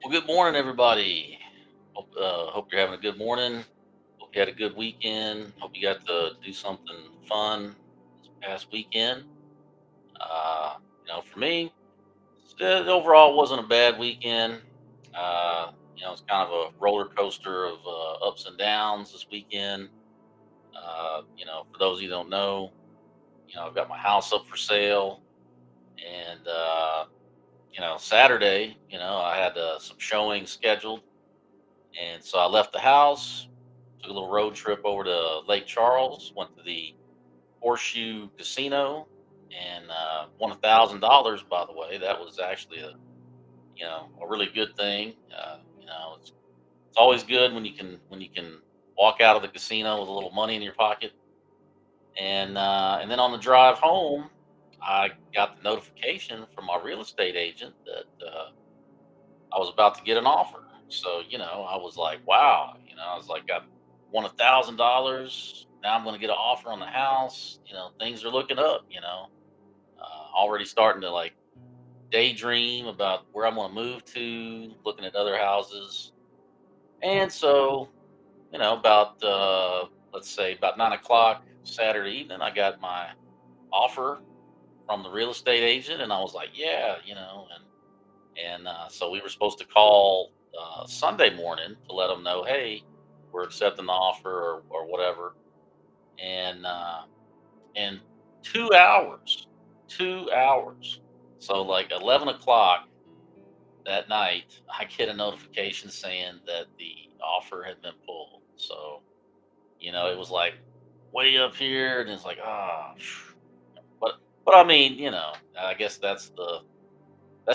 Well, good morning, everybody. Hope you're having a good morning. Hope you had a good weekend. Hope you got to do something fun this past weekend. Uh, for me, it overall wasn't a bad weekend. It's kind of a roller coaster of ups and downs this weekend. For those of you who don't know, I've got my house up for sale, and Saturday, I had some showings scheduled. And so I left the house, took a little road trip over to Lake Charles, went to the Horseshoe Casino, and won $1,000. By the way, that was actually a really good thing. It's always good when you can walk out of the casino with a little money in your pocket. And then on the drive home, I got the notification from my real estate agent that I was about to get an offer. So, I was like, wow, I was like, I won $1,000. Now I'm going to get an offer on the house. Things are looking up, already starting to like daydream about where I'm going to move to, looking at other houses. And so, let's say about 9 o'clock Saturday evening, I got my offer from the real estate agent. And I was like, yeah, and so we were supposed to call Sunday morning to let them know, hey, we're accepting the offer or whatever. And 2 hours, 2 hours. So like 11 o'clock that night, I get a notification saying that the offer had been pulled. So it was like way up here, and it's like but I mean, I guess that's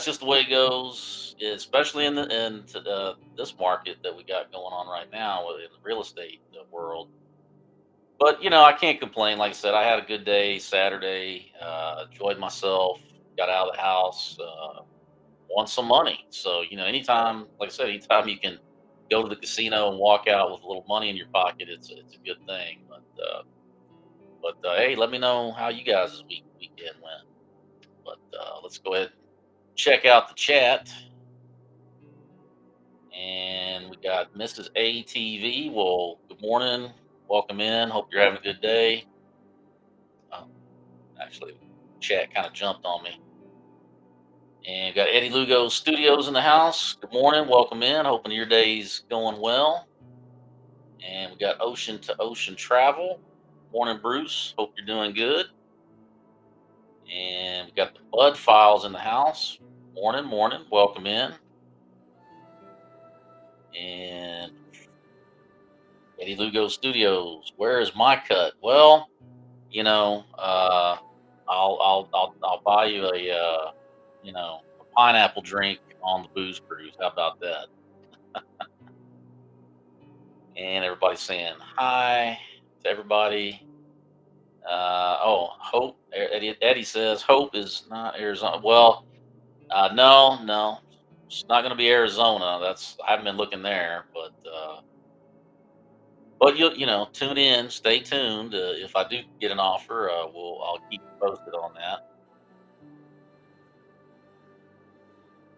just the way it goes, especially in this market that we got going on right now in the real estate world. But I can't complain. Like I said, I had a good day Saturday. Enjoyed myself. Got out of the house. Won some money. So anytime, like I said, anytime you can go to the casino and walk out with a little money in your pocket, it's a good thing. But hey, let me know how you guys' weekend went. But let's go ahead and check out the chat. And we got Mrs. ATV. Well, good morning. Welcome in. Hope you're having a good day. Oh, actually, chat kind of jumped on me. And we got Eddie Lugo Studios in the house. Good morning. Welcome in. Hoping your day's going well. And we got Ocean to Ocean Travel. Morning, Bruce. Hope you're doing good. And we got the Bud Files in the house. Morning, morning. Welcome in. And Eddie Lugo Studios. Where is my cut? Well, I'll buy you a pineapple drink on the booze cruise. How about that? And everybody's saying hi to everybody. Hope. Eddie says Hope is not Arizona. Well, no, it's not going to be Arizona. I haven't been looking there, but you tune in, stay tuned. If I do get an offer, I'll keep you posted on that.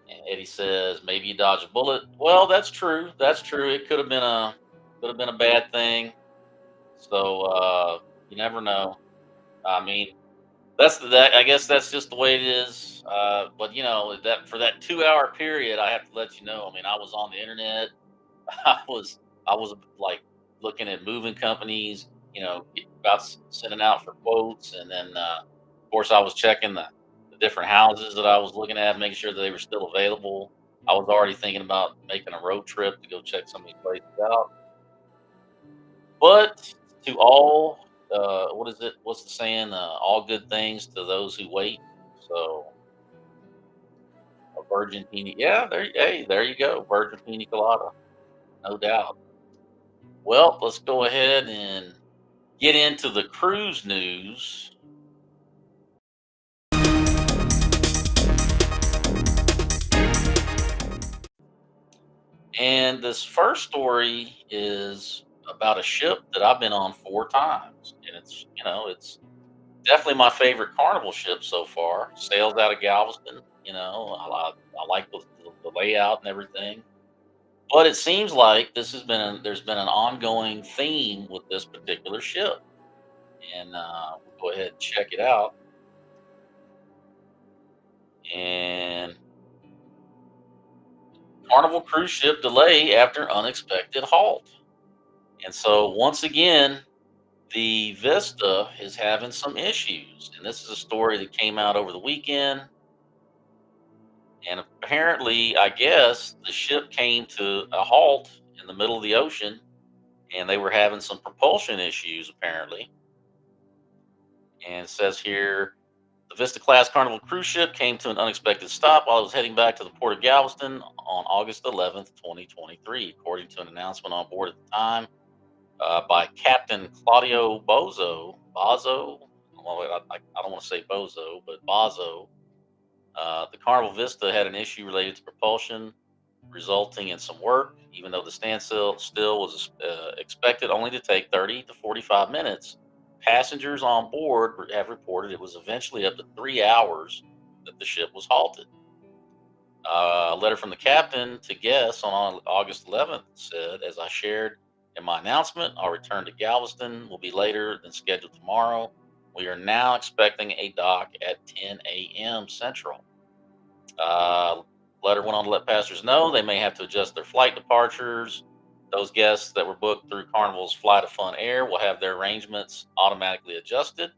And Eddie says maybe you dodge a bullet. Well, that's true. That's true. It could have been a bad thing. So you never know. I mean, that. I guess that's just the way it is. But that for that 2 hour period, I have to let you know. I mean, I was on the internet. I was like looking at moving companies. About sending out for quotes, and then of course I was checking the different houses that I was looking at, making sure that they were still available. I was already thinking about making a road trip to go check some of these places out. But to all, what is it? What's the saying? All good things to those who wait. So a virgin pina. Yeah, hey, there you go. Virgin pina colada, no doubt. Well, let's go ahead and get into the cruise news. And this first story is about a ship that I've been on 4 times, and it's Definitely my favorite Carnival ship so far. Sails out of Galveston. I like the layout and everything. But it seems like there's been an ongoing theme with this particular ship, and we'll go ahead and check it out. And Carnival cruise ship delay after unexpected halt. And so once again, the Vista is having some issues, and this is a story that came out over the weekend. And apparently, I guess the ship came to a halt in the middle of the ocean, and they were having some propulsion issues apparently. And it says here the Vista class Carnival cruise ship came to an unexpected stop while it was heading back to the port of Galveston on August 11th, 2023, according to an announcement on board at the time by Captain Claudio Bozo. Bozo? Well, I don't want to say Bozo, but Bozo. The Carnival Vista had an issue related to propulsion, resulting in some work, even though the standstill still was expected only to take 30 to 45 minutes. Passengers on board have reported it was eventually up to 3 hours that the ship was halted. A letter from the captain to guests on August 11th said, as I shared in my announcement, our return to Galveston will be later than scheduled tomorrow. We are now expecting a dock at 10 a.m. Central. Uh, Letter went on to let passengers know they may have to adjust their flight departures. Those guests that were booked through Carnival's Flight of Fun Air will have their arrangements automatically adjusted.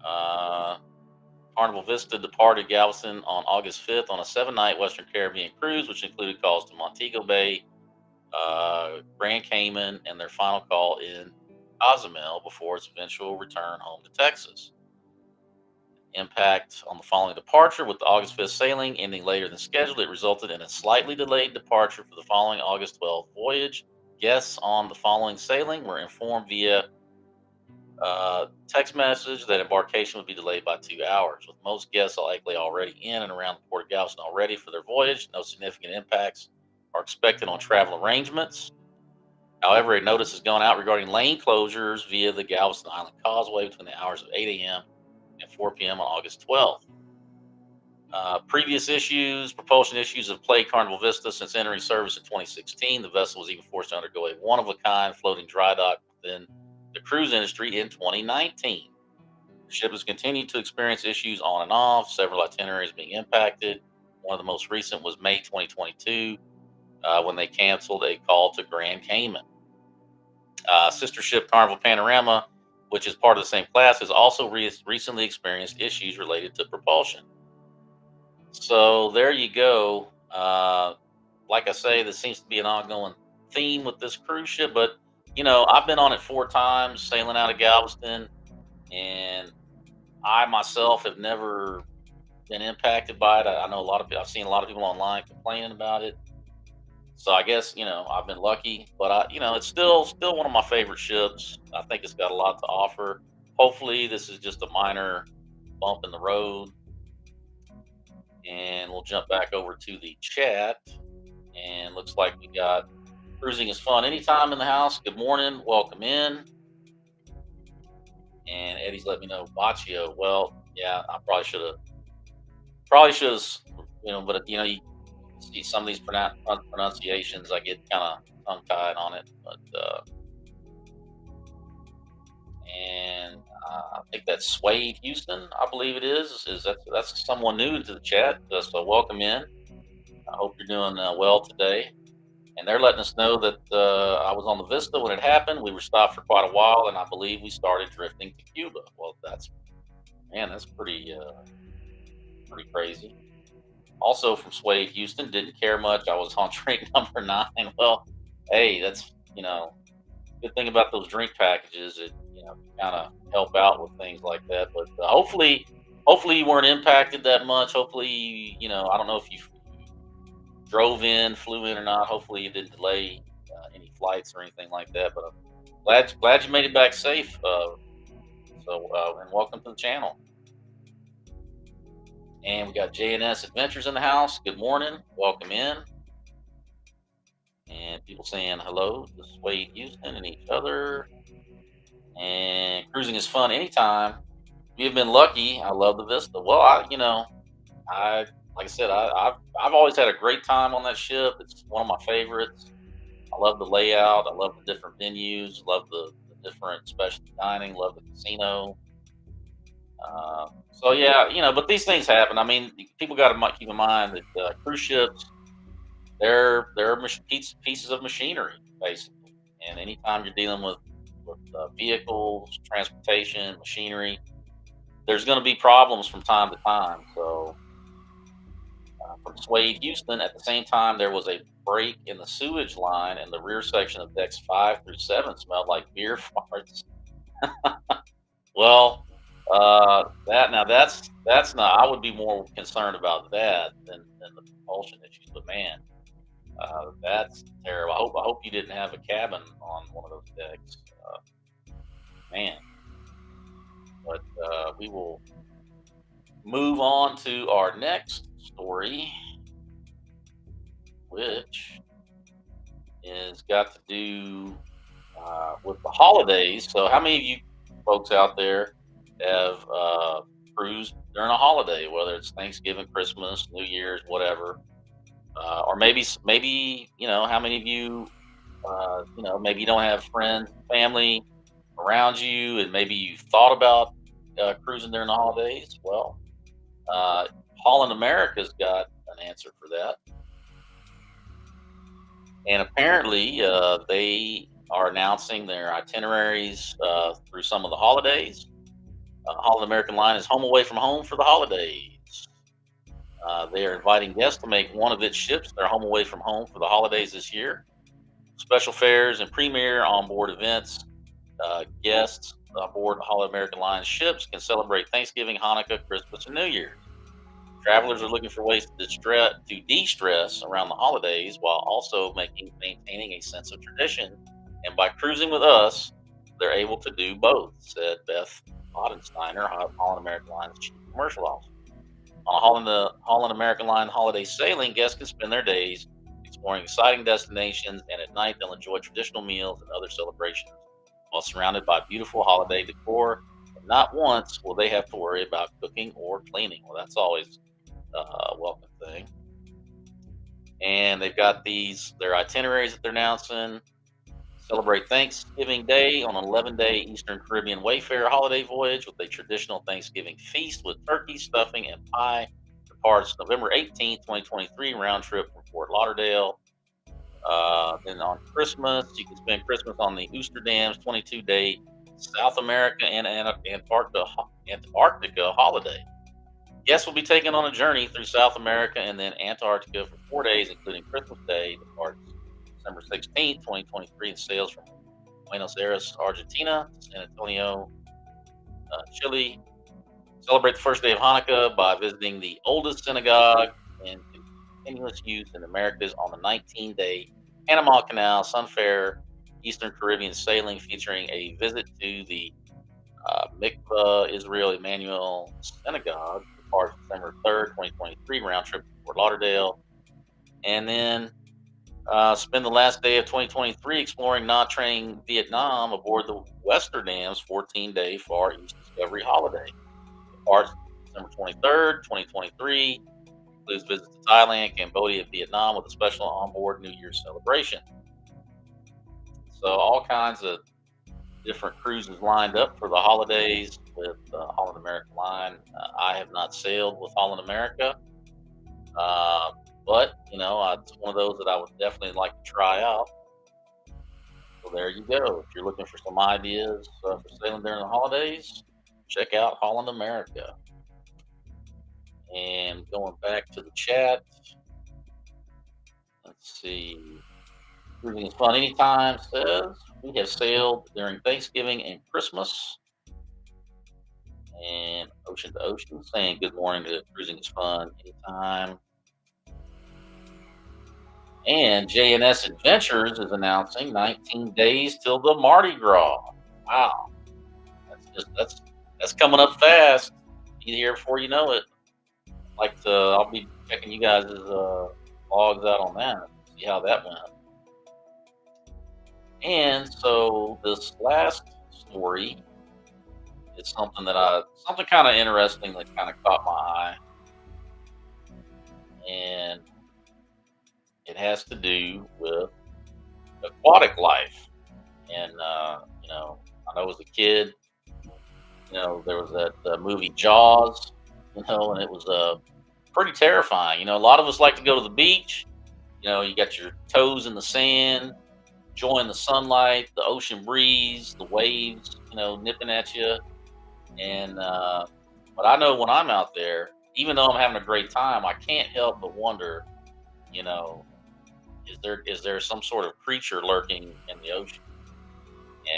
Uh, Carnival Vista departed Galveston on August 5th on a 7-night Western Caribbean cruise, which included calls to Montego Bay, Grand Cayman, and their final call in Cozumel before its eventual return home to Texas. Impact on the following departure with the August 5th sailing ending later than scheduled. It resulted in a slightly delayed departure for the following August 12th voyage. Guests on the following sailing were informed via text message that embarkation would be delayed by 2 hours, with most guests likely already in and around the port of Galveston already for their voyage. No significant impacts are expected on travel arrangements. However, a notice has gone out regarding lane closures via the Galveston Island Causeway between the hours of 8 a.m. and 4 p.m. on August 12th. Previous issues, propulsion issues have plagued Carnival Vista since entering service in 2016. The vessel was even forced to undergo a one-of-a-kind floating dry dock within the cruise industry in 2019. The ship has continued to experience issues on and off, several itineraries being impacted. One of the most recent was May 2022, when they canceled a call to Grand Cayman. Sister ship Carnival Panorama, which is part of the same class, has also recently experienced issues related to propulsion. So there you go. Like I say, this seems to be an ongoing theme with this cruise ship, but I've been on it 4 times, sailing out of Galveston, and I myself have never been impacted by it. I know a lot of people. I've seen a lot of people online complaining about it. So I guess I've been lucky, but it's still one of my favorite ships. I think it's got a lot to offer. Hopefully, this is just a minor bump in the road, and we'll jump back over to the chat. And looks like we got cruising is fun anytime in the house. Good morning, welcome in. And Eddie's let me know Baccio. Well, yeah, I probably should have, but you see some of these pronunciations, I get kind of tongue tied on it. But and I think that's Swade Houston, I believe it is. That's someone new to the chat? So welcome in. I hope you're doing well today. And they're letting us know that I was on the Vista when it happened. We were stopped for quite a while, and I believe we started drifting to Cuba. Well, that's pretty crazy. Also from Swade Houston, didn't care much. I was on drink number 9. Well, hey, that's good thing about those drink packages. It kind of help out with things like that. But hopefully you weren't impacted that much. Hopefully, I don't know if you drove in, flew in or not. Hopefully you didn't delay any flights or anything like that. But I'm glad you made it back safe. And welcome to the channel. And we got JNS Adventures in the house. Good morning. Welcome in. And people saying hello to Swade Houston and each other. And cruising is fun anytime. You've been lucky. I love the Vista. Well, I like I said, I've always had a great time on that ship. It's one of my favorites. I love the layout. I love the different venues. Love the different specialty dining. Love the casino. So yeah, but these things happen. I mean, people got to keep in mind that cruise ships, they're pieces of machinery basically, and anytime you're dealing with vehicles, transportation, machinery, there's going to be problems from time to time. So from Swade, Houston, at the same time, there was a break in the sewage line, and the rear section of decks 5 through 7 smelled like beer farts. Well, that's not. I would be more concerned about that than the propulsion issues. But man, that's terrible. I hope you didn't have a cabin on one of those decks, man. But we will move on to our next story, which is got to do with the holidays. So, how many of you folks out there have cruised during a holiday, whether it's Thanksgiving, Christmas, New Year's, whatever, or maybe how many of you, maybe you don't have friends, family around you, and maybe you thought about cruising during the holidays. Well, uh, Holland America's got an answer for that, and apparently they are announcing their itineraries through some of the holidays. Holland American Line is home away from home for the holidays. They are inviting guests to make one of its ships their home away from home for the holidays this year. Special fares and premier onboard events. Guests aboard Holland American Line ships can celebrate Thanksgiving, Hanukkah, Christmas, and New Year's. Travelers are looking for ways to de-stress around the holidays while also maintaining a sense of tradition. And by cruising with us, they're able to do both, said Beth Bodensteiner, Holland American Line's chief commercial officer. On a Holland American Line holiday sailing, guests can spend their days exploring exciting destinations, and at night they'll enjoy traditional meals and other celebrations while surrounded by beautiful holiday decor. And not once will they have to worry about cooking or cleaning. Well, that's always a welcome thing. And they've got their itineraries that they're announcing. Celebrate Thanksgiving Day on an 11-day Eastern Caribbean Wayfarer holiday voyage with a traditional Thanksgiving feast with turkey, stuffing, and pie. Departs November 18th, 2023, round trip from Fort Lauderdale. Then on Christmas, you can spend Christmas on the Oosterdam's 22-day South America and Antarctica holiday. Guests will be taken on a journey through South America and then Antarctica for 4 days, including Christmas Day. Departs December 16th, 2023, and sails from Buenos Aires, Argentina, to San Antonio, Chile. Celebrate the first day of Hanukkah by visiting the oldest synagogue in continuous use in Americas on the 19-day Panama Canal Sunfair Eastern Caribbean sailing, featuring a visit to the Mikvah Israel Emmanuel Synagogue. Departs December 3rd, 2023, round trip to Fort Lauderdale. And then spend the last day of 2023 exploring Nha Trang, Vietnam aboard the Westerdam's 14-day Far East Discovery holiday. Departs December 23rd, 2023. Includes visits to Thailand, Cambodia, Vietnam with a special onboard New Year's celebration. So all kinds of different cruises lined up for the holidays with Holland American Line. I have not sailed with Holland America, but it's one of those that I would definitely like to try out. So there you go. If you're looking for some ideas for sailing during the holidays, check out Holland America. And going back to the chat, let's see. Cruising is fun anytime says we have sailed during Thanksgiving and Christmas. And Ocean to Ocean saying good morning to cruising is fun anytime. And JNS Adventures is announcing 19 days till the Mardi Gras. Wow, that's coming up fast. Be here before you know it. I'll be checking you guys' logs out on that. See how that went. And so this last story is something that something kind of interesting that kind of caught my eye, and it has to do with aquatic life. And I know as a kid, there was that movie Jaws, and it was pretty terrifying. A lot of us like to go to the beach. You got your toes in the sand, enjoying the sunlight, the ocean breeze, the waves, nipping at you. And but I know when I'm out there, even though I'm having a great time, I can't help but wonder, you know, is there some sort of creature lurking in the ocean?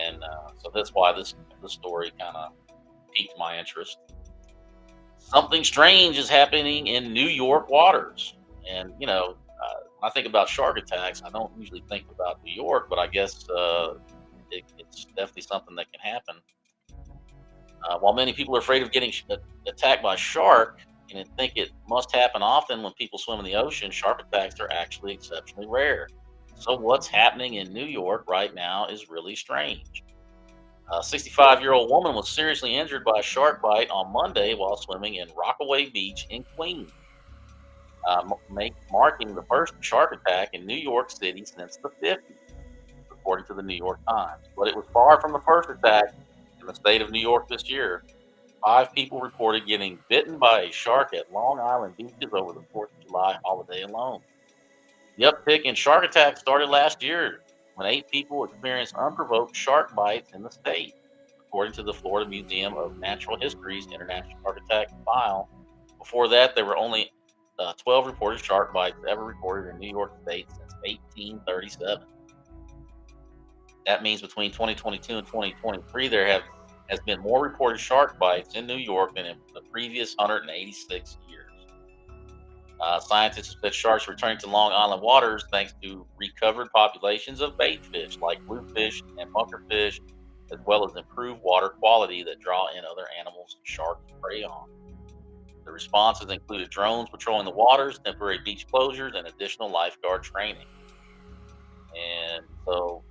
And so that's why this story kind of piqued my interest. Something strange is happening in New York waters, and when I think about shark attacks, I don't usually think about New York, but I guess it's definitely something that can happen. While many people are afraid of getting attacked by a shark and think it must happen often when people swim in the ocean, shark attacks are actually exceptionally rare. So, what's happening in New York right now is really strange. A 65-year-old woman was seriously injured by a shark bite on Monday while swimming in Rockaway Beach in Queens, marking the first shark attack in New York City since the 50s, according to the New York Times. But it was far from the first attack in the state of New York this year. 5 people reported getting bitten by a shark at Long Island beaches over the 4th of July holiday alone. The uptick in shark attacks started last year when 8 people experienced unprovoked shark bites in the state, according to the Florida Museum of Natural History's International Shark Attack file. Before that, there were only 12 reported shark bites ever recorded in New York State since 1837. That means between 2022 and 2023, has been more reported shark bites in New York than in the previous 186 years. Scientists said sharks returning to Long Island waters thanks to recovered populations of bait fish like bluefish and bunkerfish, as well as improved water quality that draw in other animals sharks prey on. The responses included drones patrolling the waters, temporary beach closures, and additional lifeguard training. And so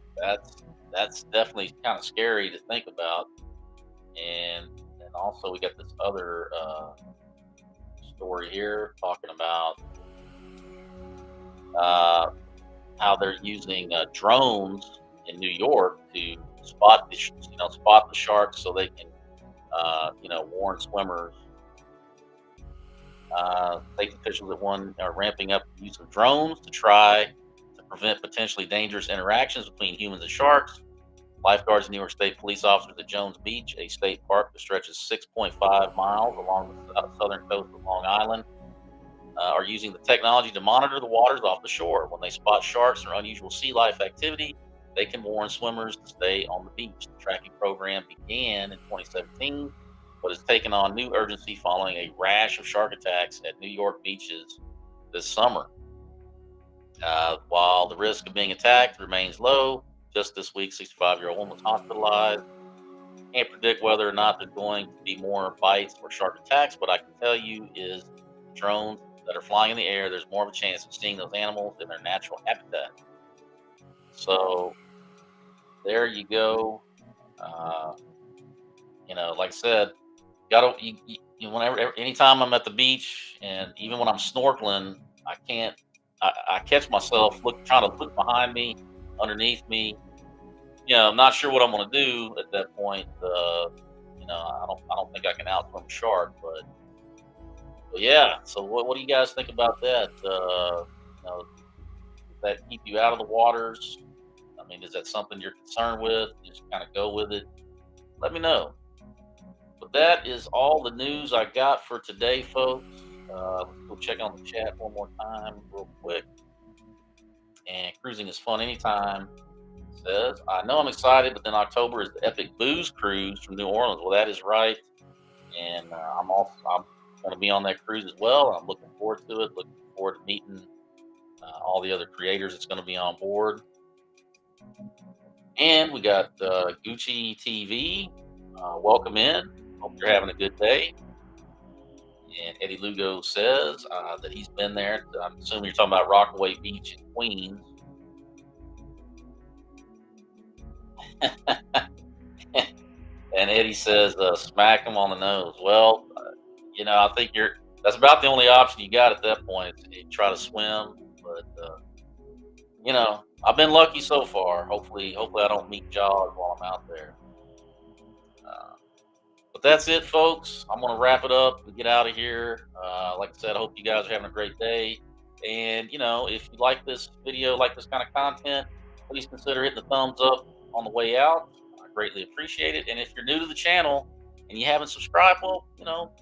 that's definitely kind of scary to think about. And also we got this other story here talking about uh, how they're using drones in New York to spot the sharks so they can warn swimmers. State officials at one are ramping up the use of drones to try to prevent potentially dangerous interactions between humans and sharks. Lifeguards and New York State police officers at Jones Beach, a state park that stretches 6.5 miles along the southern coast of Long Island, are using the technology to monitor the waters off the shore. When they spot sharks or unusual sea life activity, they can warn swimmers to stay on the beach. The tracking program began in 2017, but has taken on new urgency following a rash of shark attacks at New York beaches this summer. While the risk of being attacked remains low, just this week, 65-year-old woman was hospitalized. Can't predict whether or not there's going to be more bites or shark attacks. What I can tell you is drones that are flying in the air, there's more of a chance of seeing those animals in their natural habitat. So there you go. Uh, like I said, whenever, anytime I'm at the beach, and even when I'm snorkeling, I can't. I catch myself trying to look behind me, underneath me. I'm not sure what I'm going to do at that point. I don't think I can outswim a shark, but yeah. So what do you guys think about that? Does that keep you out of the waters? I mean, is that something you're concerned with? Just kind of go with it. Let me know. But that is all the news I got for today, folks. Let's go check on the chat one more time, real quick. And cruising is fun anytime. Says, I know I'm excited, but then October is the Epic Booze Cruise from New Orleans. Well, that is right, and I'm going to be on that cruise as well. I'm looking forward to it. Looking forward to meeting all the other creators that's going to be on board. And we got Gucci TV. Welcome in. Hope you're having a good day. And Eddie Lugo says that he's been there. I'm assuming you're talking about Rockaway Beach in Queens. And Eddie says, "Smack him on the nose." Well, I think that's about the only option you got at that point. Is you try to swim, but I've been lucky so far. Hopefully, I don't meet jaws while I'm out there. Uh, but that's it, folks. I'm gonna wrap it up and get out of here. Like I said, I hope you guys are having a great day. And if you like this video, like this kind of content, please consider hitting the thumbs up on the way out. I greatly appreciate it. And if you're new to the channel and you haven't subscribed, well,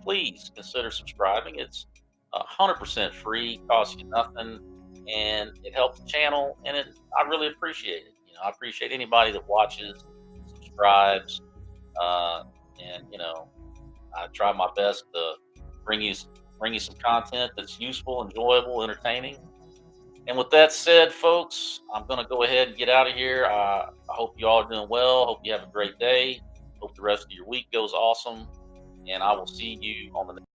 please consider subscribing. It's 100% free, costs you nothing, and it helps the channel. And I really appreciate it. I appreciate anybody that watches, subscribes, uh, and I try my best to bring you bring you some content that's useful, enjoyable, entertaining. And with that said, folks, I'm going to go ahead and get out of here. I hope you all are doing well. Hope you have a great day. Hope the rest of your week goes awesome. And I will see you on the next.